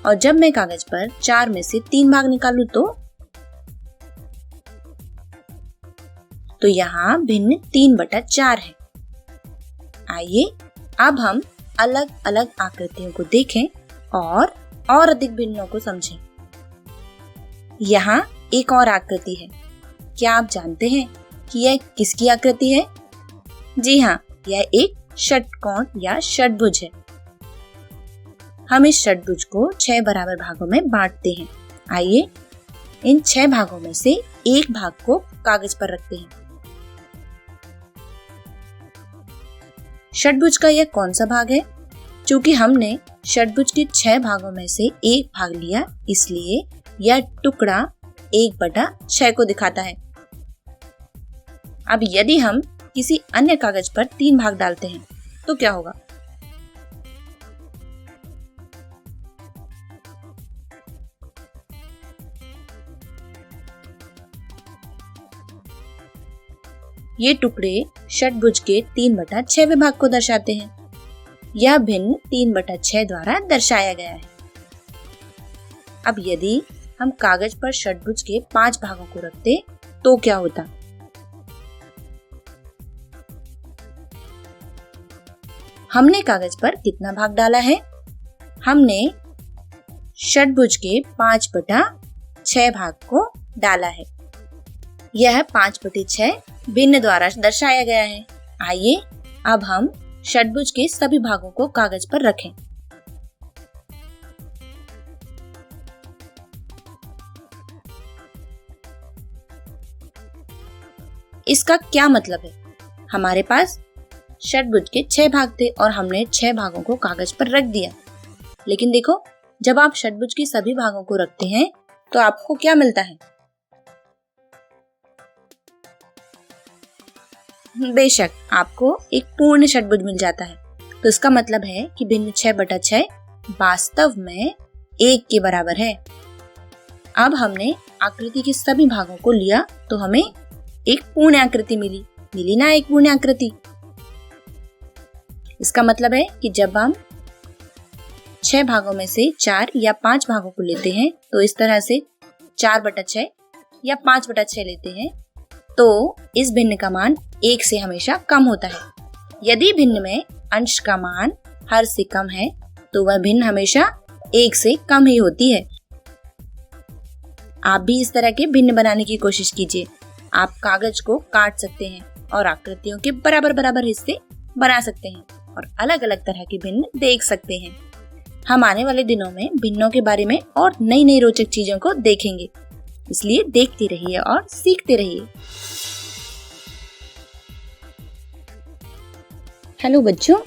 और जब मैं कागज पर 4 में से 3 भाग निकालूं तो यहाँ भिन्न 3/4 है। आइए अब हम अलग अलग आकृतियों को देखें और अधिक भिन्नों को समझें। यहाँ एक और आकृति है। क्या आप जानते हैं कि यह किसकी आकृति है? जी हाँ, यह एक षटकोण या षटभुज है। हम इस षटभुज को 6 बराबर भागों में बांटते हैं। आइए इन 6 भागों में से एक भाग को कागज पर रखते हैं। षटभुज का यह कौन सा भाग है? चूंकि हमने षटभुज के 6 भागों में से एक भाग लिया, इसलिए यह टुकड़ा 1/6 को दिखाता है। अब यदि हम किसी अन्य कागज पर 3 भाग डालते हैं तो क्या होगा? ये टुकड़े षटभुज के 3/6 भाग को दर्शाते हैं। यह भिन्न 3/6 द्वारा दर्शाया गया है। अब यदि हम कागज पर षटभुज के 5 भागों को रखते तो क्या होता? हमने कागज पर कितना भाग डाला है? हमने षटभुज के 5/6 भाग को डाला है। यह 5/6 भिन्न द्वारा दर्शाया गया है। आइए अब हम षटभुज के सभी भागों को कागज पर रखें। इसका क्या मतलब है? हमारे पास षटभुज के 6 भाग थे और हमने 6 भागों को कागज पर रख दिया। लेकिन देखो, जब आप षटभुज के सभी भागों को रखते हैं तो आपको क्या मिलता है? बेशक आपको एक पूर्ण षटभुज मिल जाता है। तो इसका मतलब है कि भिन्न 6/6 वास्तव में 1 के बराबर है। अब हमने आकृति के सभी भागों को लिया तो हमें एक पूर्ण आकृति मिली ना एक पूर्ण आकृति। इसका मतलब है कि जब हम 6 भागों में से 4 या 5 भागों को लेते हैं तो इस तरह से 4/6 या 5/6 लेते हैं तो इस भिन्न का मान 1 से हमेशा कम होता है। यदि भिन्न में अंश का मान हर से कम है तो वह भिन्न हमेशा 1 से कम ही होती है। आप भी इस तरह के भिन्न बनाने की कोशिश कीजिए। आप कागज को काट सकते हैं और आकृतियों के बराबर बराबर हिस्से बना सकते हैं और अलग अलग तरह के भिन्न देख सकते हैं। हम आने वाले दिनों में भिन्नों के बारे में और नई नई रोचक चीजों को देखेंगे, इसलिए देखते रहिए और सीखते रहिए। हेलो बच्चों,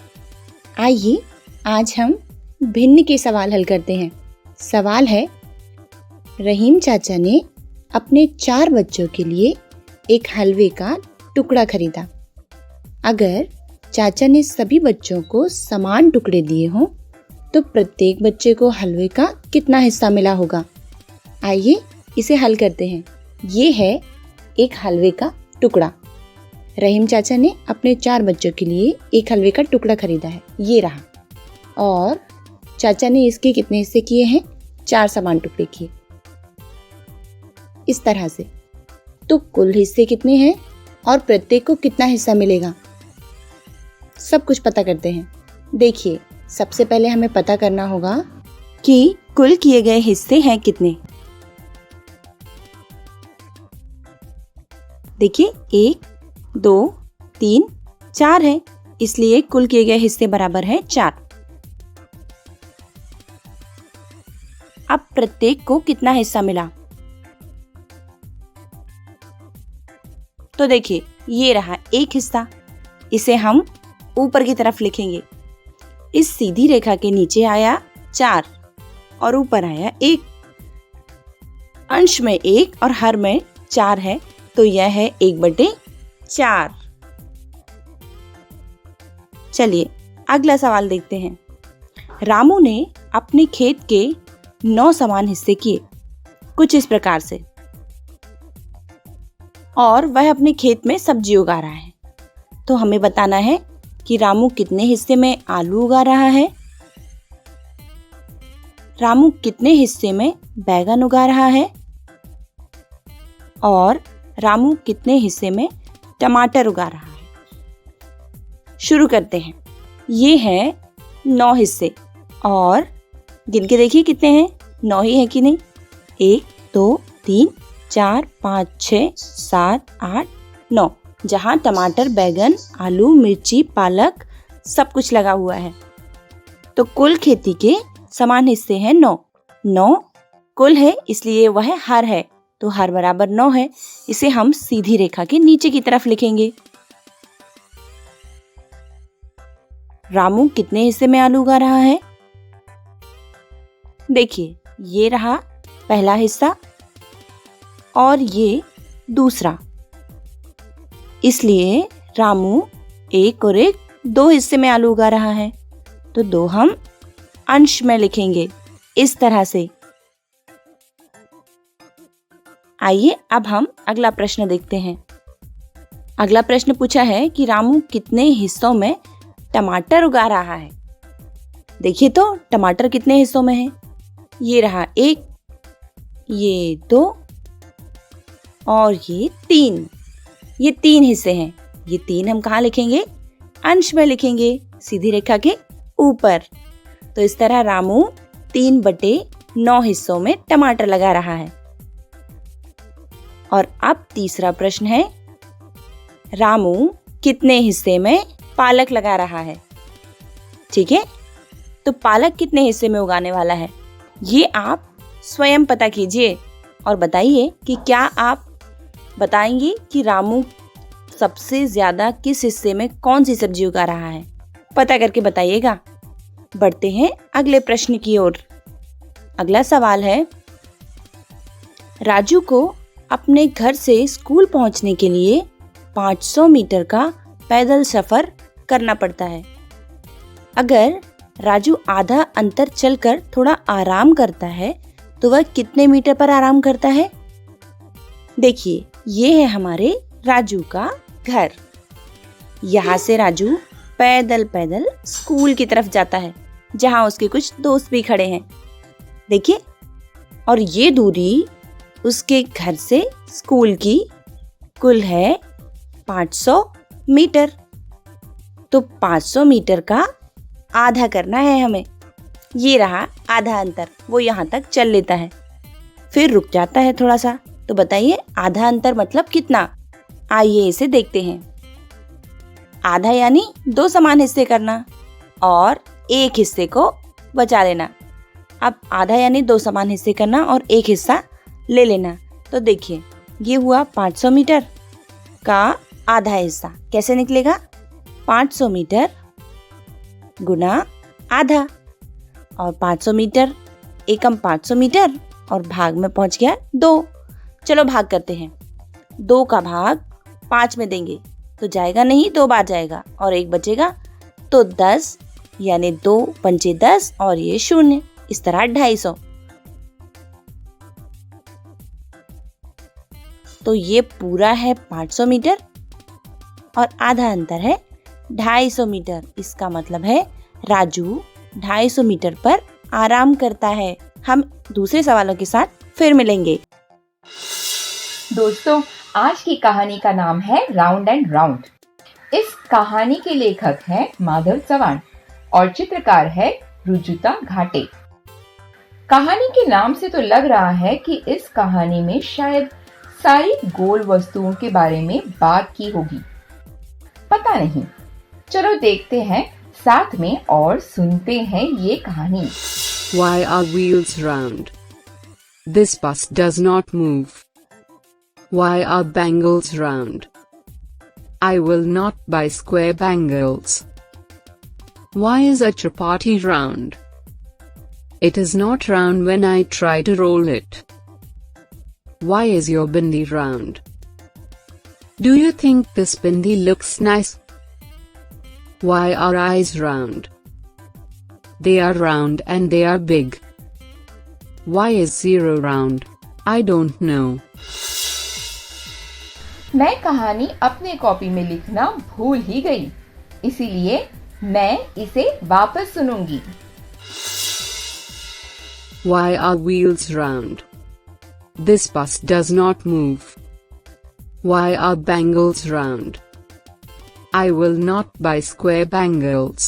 आइए आज हम भिन्न के सवाल हल करते हैं। सवाल है, रहीम चाचा ने अपने 4 बच्चों के लिए एक हलवे का टुकड़ा खरीदा। अगर चाचा ने सभी बच्चों को समान टुकड़े दिए हों तो प्रत्येक बच्चे को हलवे का कितना हिस्सा मिला होगा? आइए इसे हल करते हैं। ये है एक हलवे का टुकड़ा। रहीम चाचा ने अपने 4 बच्चों के लिए एक हलवे का टुकड़ा खरीदा है, ये रहा। और चाचा ने इसके कितने हिस्से किए हैं? 4 समान टुकड़े किए इस तरह से। तो कुल हिस्से कितने हैं और प्रत्येक को कितना हिस्सा मिलेगा, सब कुछ पता करते हैं। देखिए, सबसे पहले हमें पता करना होगा कि कुल किए गए हिस्से हैं कितने। देखिए, 1 2 3 4 है, इसलिए कुल किए गए हिस्से बराबर है 4। अब प्रत्येक को कितना हिस्सा मिला? तो देखिए, ये रहा एक हिस्सा, इसे हम ऊपर की तरफ लिखेंगे। इस सीधी रेखा के नीचे आया 4 और ऊपर आया 1। अंश में 1 और हर में 4 है, तो यह है 1/4। चलिए अगला सवाल देखते हैं। रामू ने अपने खेत के 9 समान हिस्से किए, कुछ इस प्रकार से, और वह अपने खेत में सब्जी उगा रहा है। तो हमें बताना है कि रामू कितने हिस्से में आलू उगा रहा है, रामू कितने हिस्से में बैगन उगा रहा है और रामू कितने हिस्से में टमाटर उगा रहा है। शुरू करते हैं। ये है 9 हिस्से और गिन के देखिए कितने हैं, 9 ही है कि नहीं। 1 2 3 4 5 6 7 8 9, जहाँ टमाटर, बैगन, आलू, मिर्ची, पालक सब कुछ लगा हुआ है। तो कुल खेती के समान हिस्से हैं 9। 9 कुल है, इसलिए वह हर है, तो हर बराबर 9 है। इसे हम सीधी रेखा के नीचे की तरफ लिखेंगे। रामू कितने हिस्से में आलू उगा रहा है? देखिए, ये रहा पहला हिस्सा और ये दूसरा, इसलिए रामू 1 और 1 2 हिस्से में आलू उगा रहा है, तो 2 हम अंश में लिखेंगे इस तरह से। आइए अब हम अगला प्रश्न देखते हैं। अगला प्रश्न पूछा है कि रामू कितने हिस्सों में टमाटर उगा रहा है। देखिए तो टमाटर कितने हिस्सों में है। ये रहा 1, ये 2 और ये 3। ये 3 हिस्से हैं। ये 3 हम कहाँ लिखेंगे? अंश में लिखेंगे, सीधी रेखा के ऊपर। तो इस तरह रामू 3/9 हिस्सों में टमाटर लगा रहा है। और अब तीसरा प्रश्न है, रामू कितने हिस्से में पालक लगा रहा है। ठीक है, तो पालक कितने हिस्से में उगाने वाला है, ये आप स्वयं पता कीजिए और बताइए कि क्या आप बताएंगे कि रामू सबसे ज्यादा किस हिस्से में कौन सी सब्जी उगा रहा है। पता करके बताइएगा। बढ़ते हैं अगले प्रश्न की ओर। अगला सवाल है, राजू को अपने घर से स्कूल पहुंचने के लिए 500 मीटर का पैदल सफर करना पड़ता है। अगर राजू आधा अंतर चलकर थोड़ा आराम करता है तो वह कितने मीटर पर आराम करता है? देखिए, ये है हमारे राजू का घर। यहाँ से राजू पैदल पैदल स्कूल की तरफ जाता है, जहाँ उसके कुछ दोस्त भी खड़े हैं। देखिए, और ये दूरी उसके घर से स्कूल की कुल है 500 मीटर। तो 500 मीटर का आधा करना है हमें। ये रहा आधा अंतर, वो यहाँ तक चल लेता है, फिर रुक जाता है थोड़ा सा। तो बताइए आधा अंतर मतलब कितना? आइए इसे देखते हैं। आधा यानी 2 समान हिस्से करना और एक हिस्से को बचा लेना। अब आधा यानी 2 समान हिस्से करना और एक हिस्सा ले लेना। तो देखिए, ये हुआ 500 मीटर का आधा हिस्सा। कैसे निकलेगा? 500 मीटर गुना आधा, और 500 मीटर एकम 500 मीटर और भाग में पहुंच गया 2। चलो भाग करते हैं। 2 का भाग 5 में देंगे तो जाएगा नहीं, 2 बार जाएगा और 1 बचेगा तो 10, यानी 2 पंचे 10 और ये 0, इस तरह 250। तो ये पूरा है 500 मीटर और आधा अंतर है 250 मीटर। इसका मतलब है राजू 250 मीटर पर आराम करता है। हम दूसरे सवालों के साथ फिर मिलेंगे। दोस्तों, आज की कहानी का नाम है राउंड एंड राउंड। इस कहानी के लेखक हैं माधव चव्हाण और चित्रकार है रुजुता घाटे। कहानी के नाम से तो लग रहा है कि इस कहानी में शायद सारी गोल वस्तुओं के बारे में बात की होगी, पता नहीं। चलो देखते हैं साथ में और सुनते हैं ये कहानी। Why are wheels round? This bus does not move. Why are bangles round? I will not buy square bangles. Why is a chapati round? It is not round when I try to roll it. Why is your bindi round? Do you think this bindi looks nice? Why are eyes round? They are round and they are big. Why is 0 round? I don't know. मैं कहानी अपने copy में लिखना भूल ही गई, इसीलिए मैं इसे वापस सुनूंगी। Why are wheels round? This bus does not move. Why are bangles round? I will not buy square bangles.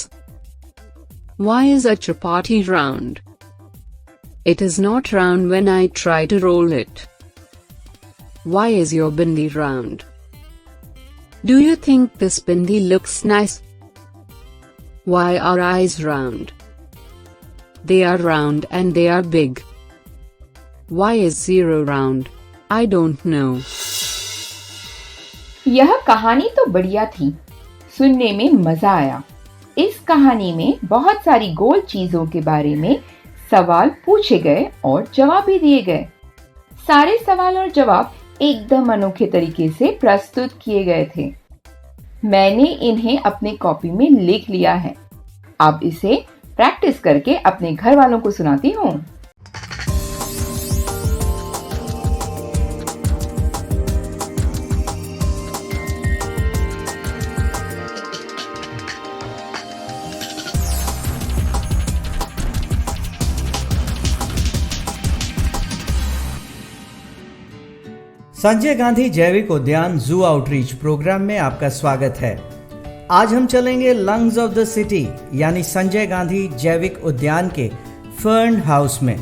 Why is a chapati round? It is not round when I try to roll it. Why is your bindi round? Do you think this bindi looks nice? Why are eyes round? They are round and they are big. Why is 0 round? I don't know. यह कहानी तो बढ़िया थी, सुनने में मजा आया। इस कहानी में बहुत सारी गोल चीजों के बारे में सवाल पूछे गए और जवाब भी दिए गए। सारे सवाल और जवाब एकदम अनोखे तरीके से प्रस्तुत किए गए थे। मैंने इन्हें अपने कॉपी में लिख लिया है। अब इसे प्रैक्टिस करके अपने घर वालों को सुनाती हूँ। संजय गांधी जैविक उद्यान जू आउटरीच प्रोग्राम में आपका स्वागत है। आज हम चलेंगे लंग्स ऑफ द सिटी यानी संजय गांधी जैविक उद्यान के फर्न हाउस में।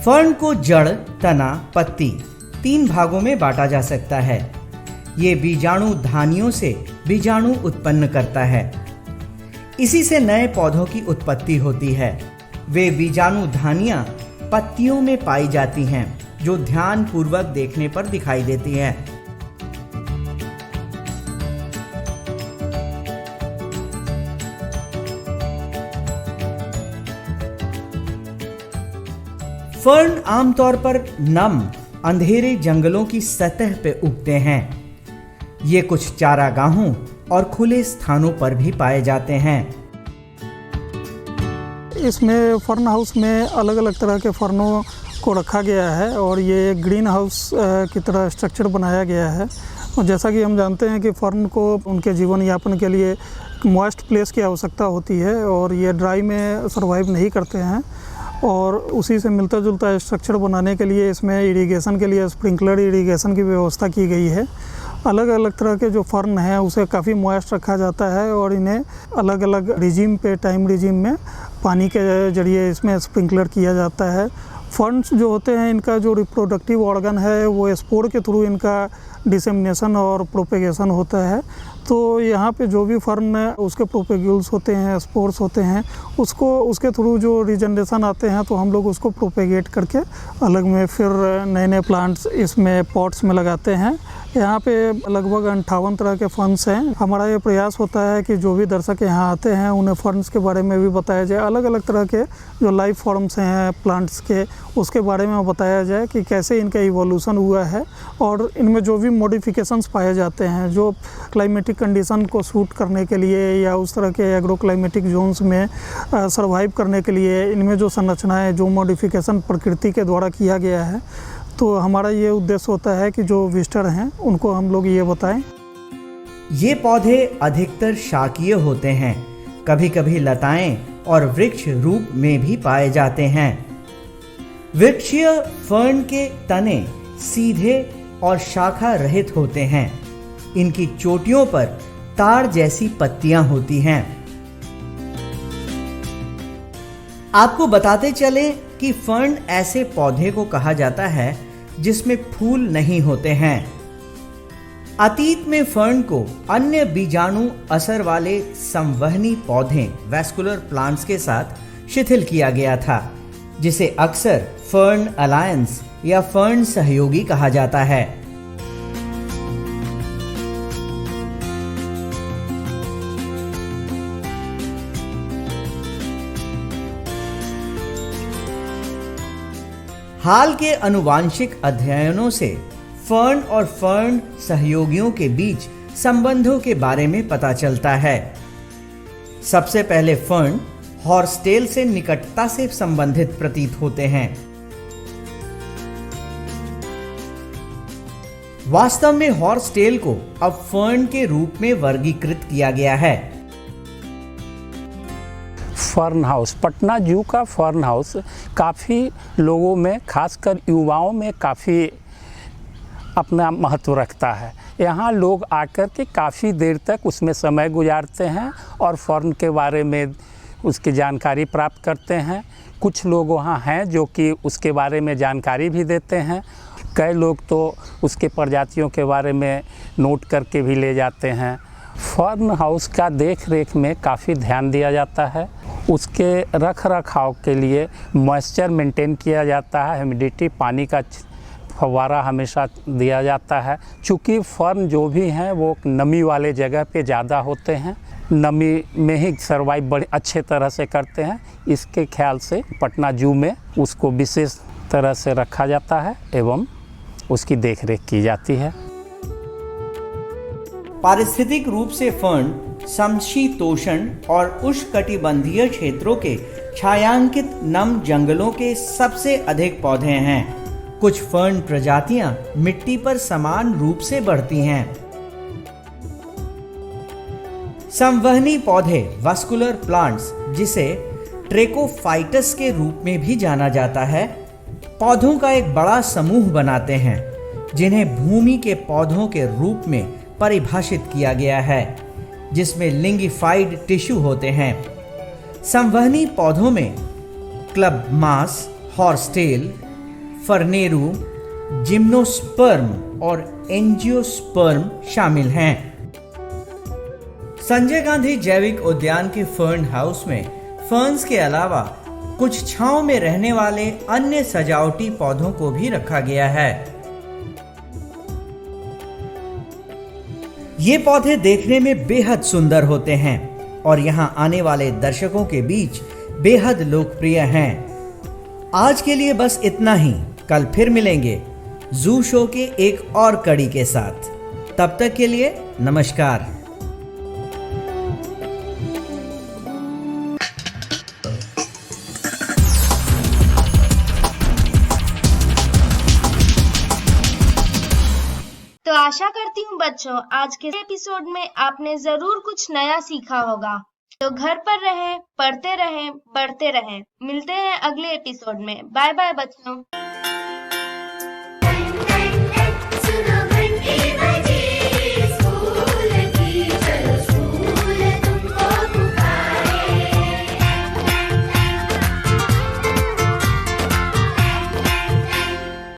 फर्न को जड़, तना, पत्ती 3 भागों में बांटा जा सकता है। ये बीजाणु धानियों से बीजाणु उत्पन्न करता है। इसी से नए पौधों की उत्पत्ति होती है। वे बीजाणु धानियां पत्तियों में पाई जाती हैं, जो ध्यान पूर्वक देखने पर दिखाई देती हैं। फर्न आमतौर पर नम अंधेरे जंगलों की सतह पे उगते हैं। ये कुछ चारागाहों और खुले स्थानों पर भी पाए जाते हैं। इसमें फर्न हाउस में अलग अलग तरह के फर्नों को रखा गया है और ये ग्रीन हाउस की तरह स्ट्रक्चर बनाया गया है। और जैसा कि हम जानते हैं कि फर्न को उनके जीवन यापन के लिए मॉइस्ट प्लेस की आवश्यकता होती है और ये ड्राई में सर्वाइव नहीं करते हैं, और उसी से मिलता जुलता स्ट्रक्चर बनाने के लिए इसमें इरिगेशन के लिए स्प्रिंकलर इरिगेशन की व्यवस्था की गई है। अलग अलग तरह के जो फर्न हैं उसे काफ़ी मॉइस्ट रखा जाता है और इन्हें अलग अलग रिजीम पे टाइम रिजीम में पानी के जरिए इसमें स्प्रिंकलर किया जाता है। फर्न्स जो होते हैं इनका जो रिप्रोडक्टिव ऑर्गन है वो स्पोर के थ्रू इनका डिसेमिनेशन और प्रोपेगेशन होता है। तो यहाँ पे जो भी फर्न है उसके प्रोपेग्यूल्स होते हैं, स्पोर्स होते हैं, उसके थ्रू जो रीजनरेशन आते हैं तो हम लोग उसको प्रोपेगेट करके अलग में फिर नए नए प्लांट्स इसमें पॉट्स में लगाते हैं। यहाँ पे लगभग 58 तरह के फर्न्स हैं। हमारा ये प्रयास होता है कि जो भी दर्शक यहाँ आते हैं उन्हें फर्न्स के बारे में भी बताया जाए, अलग अलग तरह के जो लाइफ फॉर्म्स हैं प्लांट्स के उसके बारे में बताया जाए कि कैसे इनका इवोल्यूशन हुआ है और इनमें जो भी मॉडिफिकेशंस पाए जाते हैं जो क्लाइमेटिक कंडीशन को सूट करने के लिए या उस तरह के एग्रो क्लाइमेटिक जोन्स में सर्वाइव करने के लिए इनमें जो संरचनाएं जो मॉडिफिकेशन प्रकृति के द्वारा किया गया है, तो हमारा ये उद्देश्य होता है कि जो विजिटर हैं उनको हम लोग ये बताएं। ये पौधे अधिकतर शाकीय होते हैं, कभी कभी लताएं और वृक्ष रूप में भी पाए जाते हैं। वृक्षीय फर्न के तने सीधे और शाखा रहित होते हैं। इनकी चोटियों पर तार जैसी पत्तियां होती हैं। आपको बताते चले कि फर्न ऐसे पौधे को कहा जाता है जिसमें फूल नहीं होते हैं। अतीत में फर्न को अन्य बीजाणु असर वाले संवहनी पौधे वैस्कुलर प्लांट्स के साथ शिथिल किया गया था, जिसे अक्सर फर्न अलायंस या फर्न सहयोगी कहा जाता है। हाल के अनुवांशिक अध्ययनों से फर्न और फर्न सहयोगियों के बीच संबंधों के बारे में पता चलता है। सबसे पहले फर्न हॉर्सटेल से निकटता से संबंधित प्रतीत होते हैं। वास्तव में हॉर्सटेल को अब फर्न के रूप में वर्गीकृत किया गया है। फर्न हाउस, पटना जू का फर्न हाउस काफ़ी लोगों में, खासकर युवाओं में काफ़ी अपना महत्व रखता है। यहाँ लोग आकर के काफ़ी देर तक उसमें समय गुजारते हैं और फर्न के बारे में उसकी जानकारी प्राप्त करते हैं। कुछ लोग वहाँ हैं जो कि उसके बारे में जानकारी भी देते हैं। कई लोग तो उसके प्रजातियों के बारे में नोट करके भी ले जाते हैं। फर्न हाउस का देख रेख में काफ़ी ध्यान दिया जाता है। उसके रख रखाव के लिए मॉइस्चर मेंटेन किया जाता है, ह्यूमिडिटी, पानी का फव्वारा हमेशा दिया जाता है। चूँकि फर्न जो भी हैं वो नमी वाले जगह पे ज़्यादा होते हैं, नमी में ही सर्वाइव बड़े अच्छे तरह से करते हैं। इसके ख्याल से पटना जू में उसको विशेष तरह से रखा जाता है एवं उसकी देखरेख की जाती है। पारिस्थितिक रूप से फर्न समशीतोष्ण और उष्णकटिबंधीय क्षेत्रों के छायांकित नम जंगलों के सबसे अधिक पौधे हैं। कुछ फर्न प्रजातियां मिट्टी पर समान रूप से बढ़ती हैं। संवहनी पौधे वास्कुलर प्लांट्स, जिसे ट्रेकोफाइटस के रूप में भी जाना जाता है, पौधों का एक बड़ा समूह बनाते हैं जिन्हें भूमि के पौधों के रूप में परिभाषित किया गया है, जिसमें लिंगिफाइड टिश्यू होते हैं। संवहनी पौधों में क्लब मास, हॉर्सटेल, फर्नेरू, जिम्नोस्पर्म और एंजियोस्पर्म शामिल हैं। संजय गांधी जैविक उद्यान के फर्न हाउस में फर्न्स के अलावा कुछ छांव में रहने वाले अन्य सजावटी पौधों को भी रखा गया है। ये पौधे देखने में बेहद सुंदर होते हैं और यहाँ आने वाले दर्शकों के बीच बेहद लोकप्रिय हैं। आज के लिए बस इतना ही। कल फिर मिलेंगे जू शो के एक और कड़ी के साथ। तब तक के लिए नमस्कार। तो आशा करती हूँ बच्चों आज के एपिसोड में आपने जरूर कुछ नया सीखा होगा। तो घर पर रहें, पढ़ते रहें, बढ़ते रहें। मिलते हैं अगले एपिसोड में। बाय बाय बच्चों।